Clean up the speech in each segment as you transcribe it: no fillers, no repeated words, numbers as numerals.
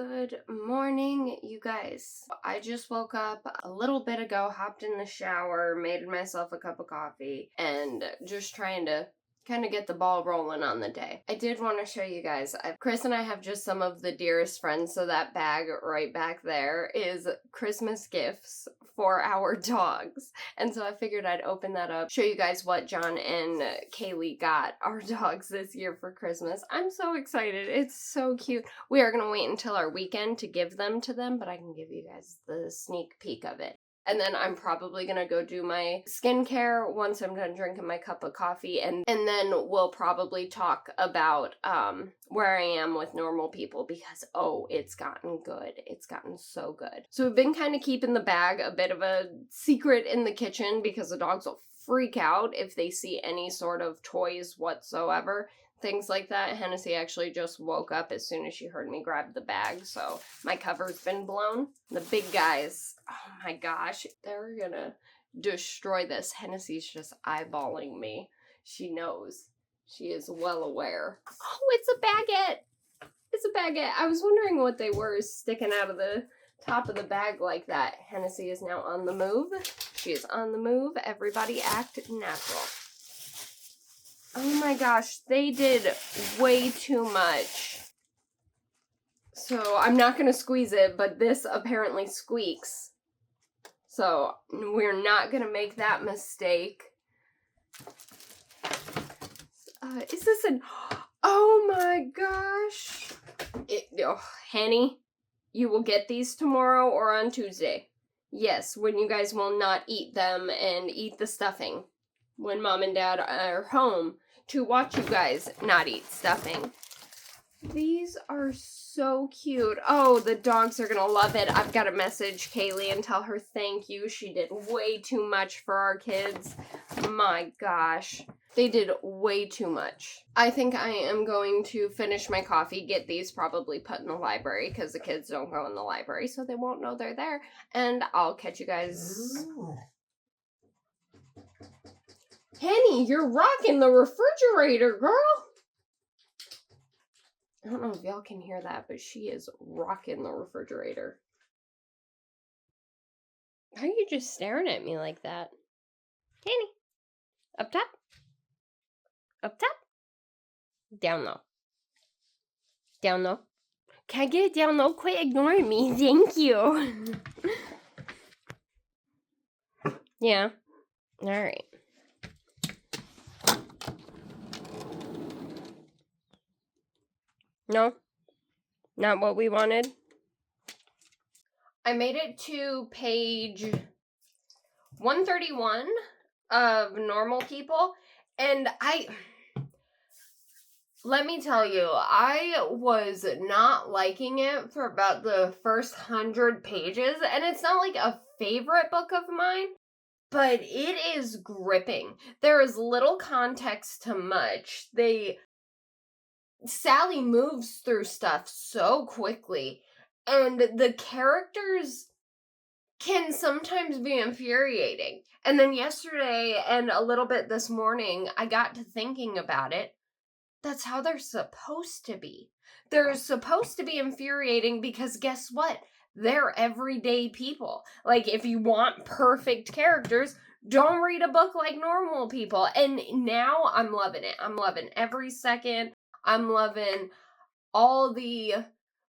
Good morning, you guys. I just woke up a little bit ago, hopped in the shower, made myself a cup of coffee, and just trying to kind of get the ball rolling on the day. I did want to show you guys, Chris and I have just some of the dearest friends, so that bag right back there is Christmas gifts for our dogs. And so I figured I'd open that up, show you guys what John and Kaylee got our dogs this year for Christmas. I'm so excited. It's so cute. We are going to wait until our weekend to give them to them, but I can give you guys the sneak peek of it. And then I'm probably going to go do my skincare once I'm done drinking my cup of coffee. And then we'll probably talk about where I am with normal people because, oh, it's gotten good. It's gotten so good. So we've been kind of keeping the bag a bit of a secret in the kitchen because the dogs will freak out if they see any sort of toys whatsoever. Things like that. Hennessy actually just woke up as soon as she heard me grab the bag, so my cover's been blown. The big guys, oh my gosh, they're gonna destroy this. Hennessy's just eyeballing me. She knows. She is well aware. Oh, it's a baguette! It's a baguette. I was wondering what they were sticking out of the top of the bag like that. Hennessy is now on the move. She is on the move. Everybody act natural. Oh my gosh, they did way too much. So I'm not going to squeeze it, but this apparently squeaks. So we're not going to make that mistake. Is this an... Oh my gosh. Henny, you will get these tomorrow or on Tuesday. Yes, when you guys will not eat them and eat the stuffing. When mom and dad are home to watch you guys not eat stuffing. These are so cute. Oh, the dogs are gonna love it. I've got to message Kaylee and tell her thank you. She did way too much for our kids. My gosh. They did way too much. I think I am going to finish my coffee, get these probably put in the library because the kids don't go in the library, so they won't know they're there. And I'll catch you guys... Ooh. Henny, you're rocking the refrigerator, girl. I don't know if y'all can hear that, but she is rocking the refrigerator. How are you just staring at me like that? Henny, up top? Up top? Down low. Down low. Can I get it down low? Quit ignoring me. Thank you. Yeah. All right. No, not what we wanted. I made it to page 131 of normal people, and let me tell you, I was not liking it for about the first 100 pages, and it's not like a favorite book of mine, but it is gripping. There is little context to much. Sally moves through stuff so quickly, and the characters can sometimes be infuriating. And then yesterday and a little bit this morning, I got to thinking about it. That's how they're supposed to be. They're supposed to be infuriating because guess what? They're everyday people. Like, if you want perfect characters, don't read a book like normal people. And now I'm loving it. I'm loving every second. I'm loving all the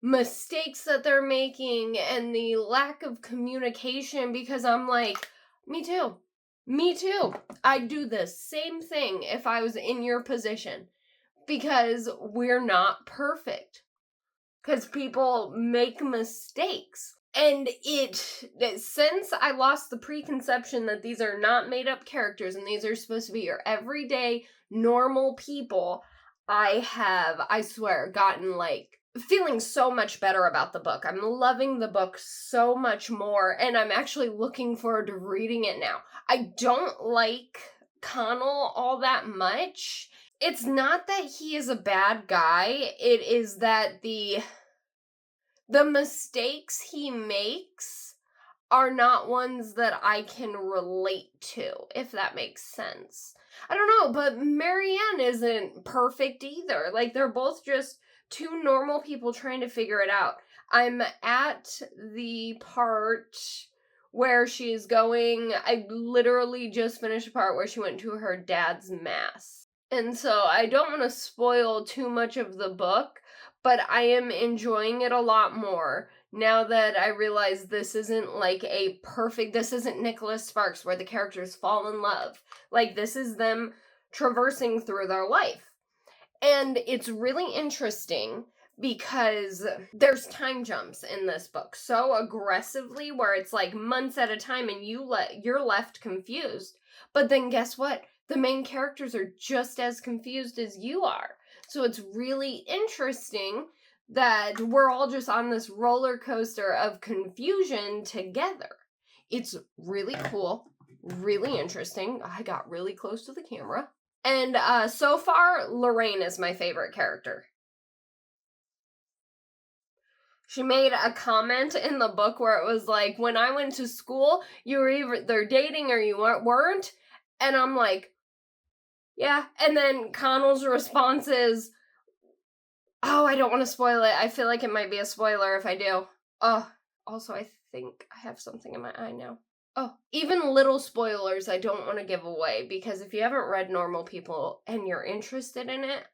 mistakes that they're making and the lack of communication because I'm like, me too. Me too. I'd do the same thing if I was in your position because we're not perfect. Because people make mistakes. And since I lost the preconception that these are not made up characters and these are supposed to be your everyday normal people, I swear, gotten feeling so much better about the book. I'm loving the book so much more, and I'm actually looking forward to reading it now. I don't like Connell all that much. It's not that he is a bad guy. It is that the mistakes he makes are not ones that I can relate to, if that makes sense. I don't know, but Marianne isn't perfect either. They're both just two normal people trying to figure it out. I'm at the part where she's going. I literally just finished the part where she went to her dad's mass. And so I don't want to spoil too much of the book, but I am enjoying it a lot more now that I realize this isn't like this isn't Nicholas Sparks where the characters fall in love. Like, this is them traversing through their life. And it's really interesting because there's time jumps in this book so aggressively where it's like months at a time and you're left confused. But then guess what? The main characters are just as confused as you are. So it's really interesting that we're all just on this roller coaster of confusion together. It's really cool, really interesting. I got really close to the camera. And so far, Lorraine is my favorite character. She made a comment in the book where it was like, when I went to school, you were either dating or you weren't. And I'm like, yeah. And then Connell's response is, oh, I don't want to spoil it. I feel like it might be a spoiler if I do. Oh, also, I think I have something in my eye now. Oh, even little spoilers I don't want to give away, because if you haven't read Normal People and you're interested in it,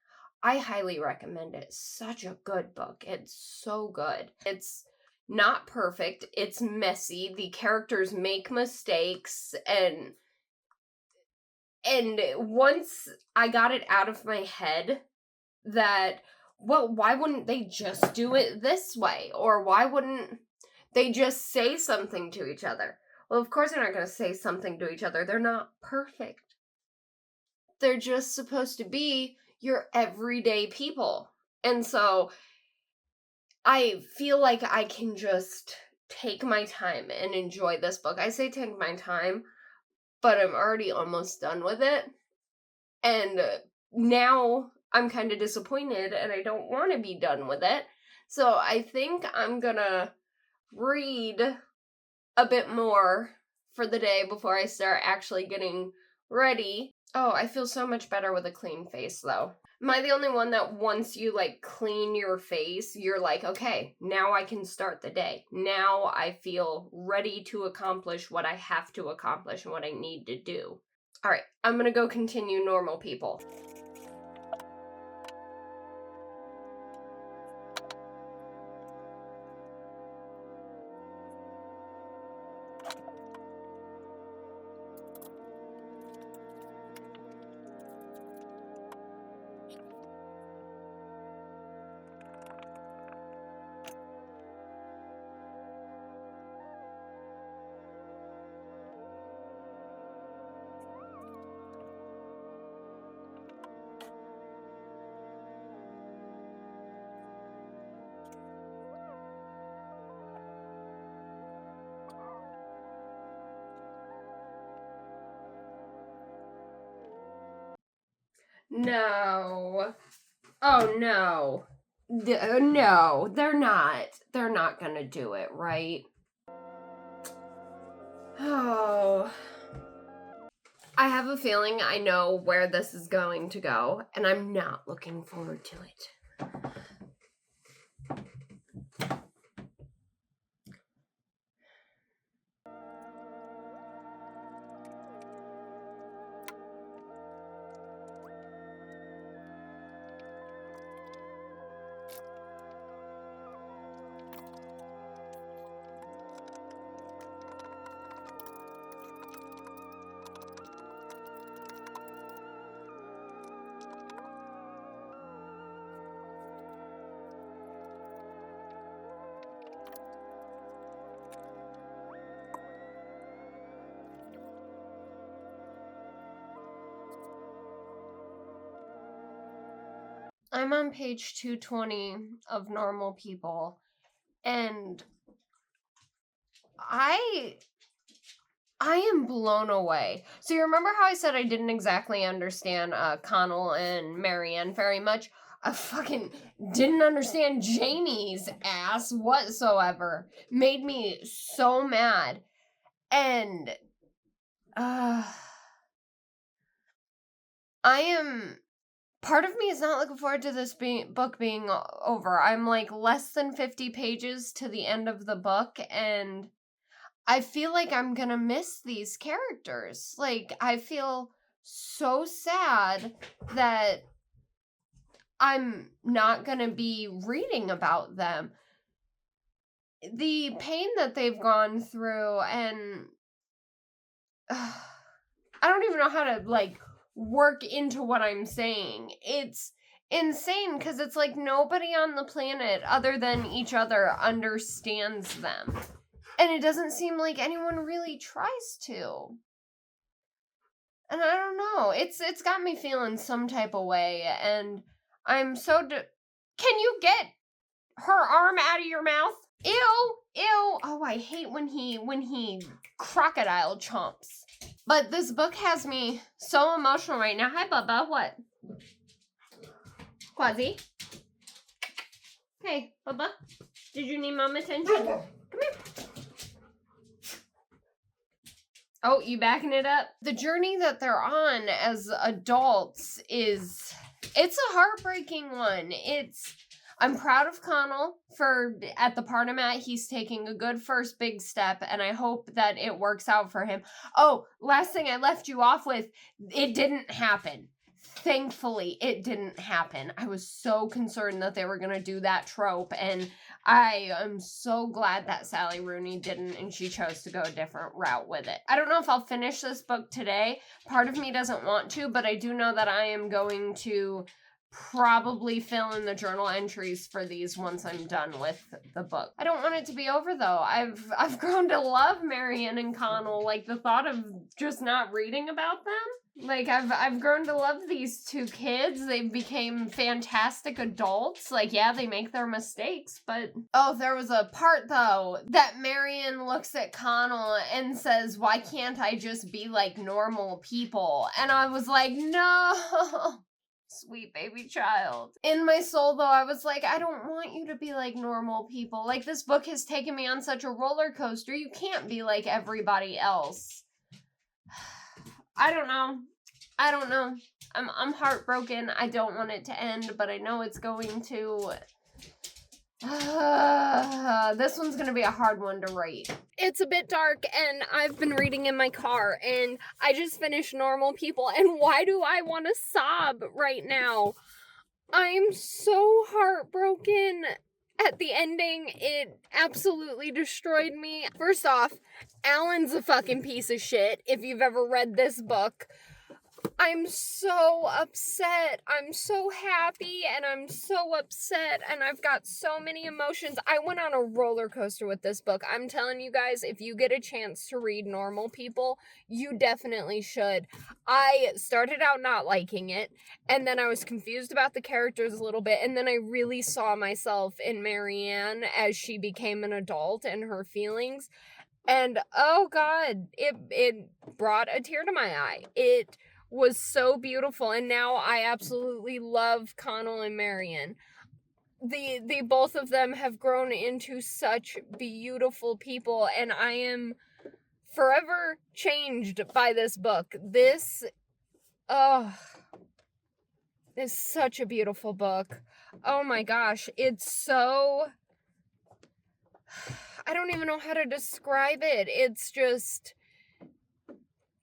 I highly recommend it. Such a good book. It's so good. It's not perfect. It's messy. The characters make mistakes, and once I got it out of my head that, well, why wouldn't they just do it this way? Or why wouldn't they just say something to each other? Well, of course they're not going to say something to each other. They're not perfect. They're just supposed to be your everyday people. And so I feel like I can just take my time and enjoy this book. I say take my time, but I'm already almost done with it. And now I'm kind of disappointed and I don't want to be done with it. So I think I'm gonna read a bit more for the day before I start actually getting ready. Oh, I feel so much better with a clean face though. Am I the only one that once you like clean your face, you're like, okay, now I can start the day. Now I feel ready to accomplish what I have to accomplish and what I need to do. All right, I'm gonna go continue Normal People. No. Oh, no. No, they're not. They're not gonna do it, right? Oh. I have a feeling I know where this is going to go, and I'm not looking forward to it. I'm on page 220 of Normal People, and I am blown away. So you remember how I said I didn't exactly understand Connell and Marianne very much? I fucking didn't understand Jamie's ass whatsoever. Made me so mad. And I am part of me is not looking forward to this book being over. I'm like less than 50 pages to the end of the book, and I feel like I'm gonna miss these characters. Like, I feel so sad that I'm not gonna be reading about them. The pain that they've gone through, and I don't even know how to, like, work into what I'm saying. It's insane, because it's like nobody on the planet other than each other understands them. And it doesn't seem like anyone really tries to. And I don't know. It's got me feeling some type of way, and I'm so Can you get her arm out of your mouth? Ew, ew. Oh, I hate when he crocodile chomps. But this book has me so emotional right now. Hi, Bubba. What? Quasi? Hey, Bubba. Did you need mom attention? Come here. Oh, you backing it up? The journey that they're on as adults it's a heartbreaking one. I'm proud of Connell for, at the part I'm at, he's taking a good first big step, and I hope that it works out for him. Oh, last thing I left you off with, it didn't happen. Thankfully, it didn't happen. I was so concerned that they were going to do that trope, and I am so glad that Sally Rooney didn't, and she chose to go a different route with it. I don't know if I'll finish this book today. Part of me doesn't want to, but I do know that I am going to probably fill in the journal entries for these once I'm done with the book. I don't want it to be over though. I've grown to love Marianne and Connell. Like, the thought of just not reading about them. Like, I've grown to love these two kids. They became fantastic adults. Like, yeah, they make their mistakes, but... Oh, there was a part, though, that Marianne looks at Connell and says, why can't I just be like normal people? And I was like, no! Sweet baby child. In my soul, though, I was like, I don't want you to be like normal people. Like, this book has taken me on such a roller coaster. You can't be like everybody else. I don't know. I'm heartbroken. I don't want it to end, but I know it's going to. This one's gonna be a hard one to write. It's a bit dark, and I've been reading in my car, and I just finished Normal People, and why do I want to sob right now? I'm so heartbroken at the ending. It absolutely destroyed me. First off, Alan's a fucking piece of shit, if you've ever read this book. I'm so upset. I'm so happy, and I'm so upset, and I've got so many emotions. I went on a roller coaster with this book. I'm telling you guys, if you get a chance to read Normal People, you definitely should. I started out not liking it, and then I was confused about the characters a little bit, and then I really saw myself in Marianne as she became an adult and her feelings, and oh God, it brought a tear to my eye. It was so beautiful, and now I absolutely love Connell and Marianne. The both of them have grown into such beautiful people, and I am forever changed by this book. This is such a beautiful book. Oh my gosh, it's so... I don't even know how to describe it. It's just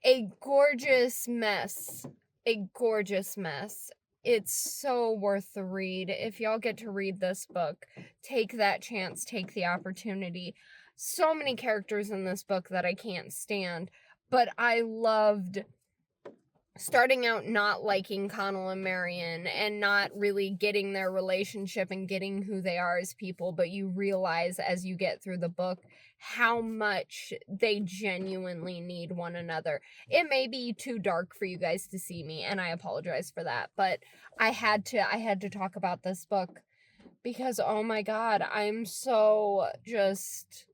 a gorgeous mess. A gorgeous mess. It's so worth the read. If y'all get to read this book, take that chance, take the opportunity. So many characters in this book that I can't stand, but I loved starting out not liking Connell and Marianne and not really getting their relationship and getting who they are as people, but you realize as you get through the book how much they genuinely need one another. It may be too dark for you guys to see me, and I apologize for that, but I had to talk about this book because, oh my God, I'm so just...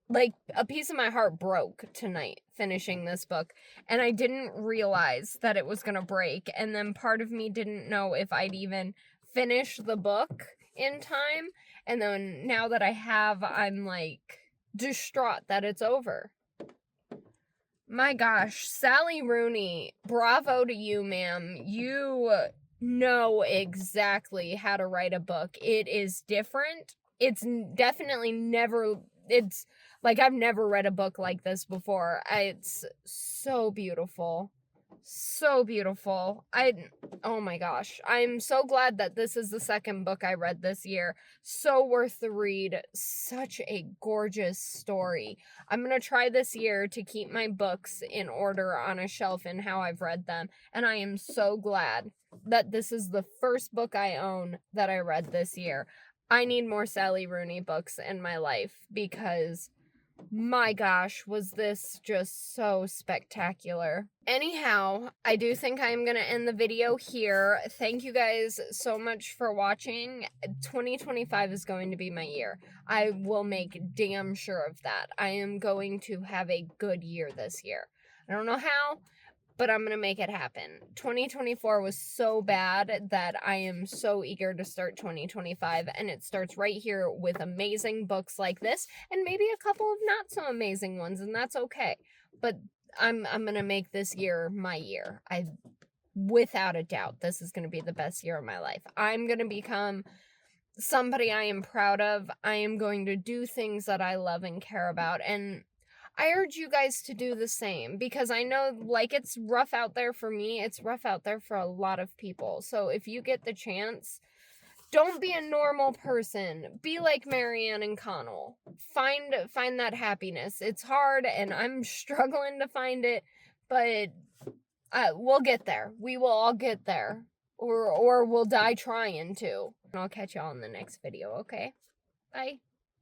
like, a piece of my heart broke tonight finishing this book, and I didn't realize that it was gonna break, and then part of me didn't know if I'd even finish the book in time, and then now that I have, I'm like distraught that it's over. My gosh, Sally Rooney, bravo to you, ma'am. You know exactly how to write a book. It is different. It's definitely never, it's like I've never read a book like this before. It's so beautiful. So beautiful. Oh my gosh. I'm so glad that this is the second book I read this year. So worth the read. Such a gorgeous story. I'm going to try this year to keep my books in order on a shelf in how I've read them. And I am so glad that this is the first book I own that I read this year. I need more Sally Rooney books in my life because my gosh, was this just so spectacular. Anyhow, I do think I'm going to end the video here. Thank you guys so much for watching. 2025 is going to be my year. I will make damn sure of that. I am going to have a good year this year. I don't know how, but I'm going to make it happen. 2024 was so bad that I am so eager to start 2025, and it starts right here with amazing books like this, and maybe a couple of not so amazing ones, and that's okay. But I'm going to make this year my year. Without a doubt, this is going to be the best year of my life. I'm going to become somebody I am proud of. I am going to do things that I love and care about, and I urge you guys to do the same because I know, like, it's rough out there for me. It's rough out there for a lot of people. So if you get the chance, don't be a normal person. Be like Marianne and Connell. Find that happiness. It's hard, and I'm struggling to find it, but we'll get there. We will all get there, or we'll die trying to. And I'll catch y'all in the next video. Okay, bye.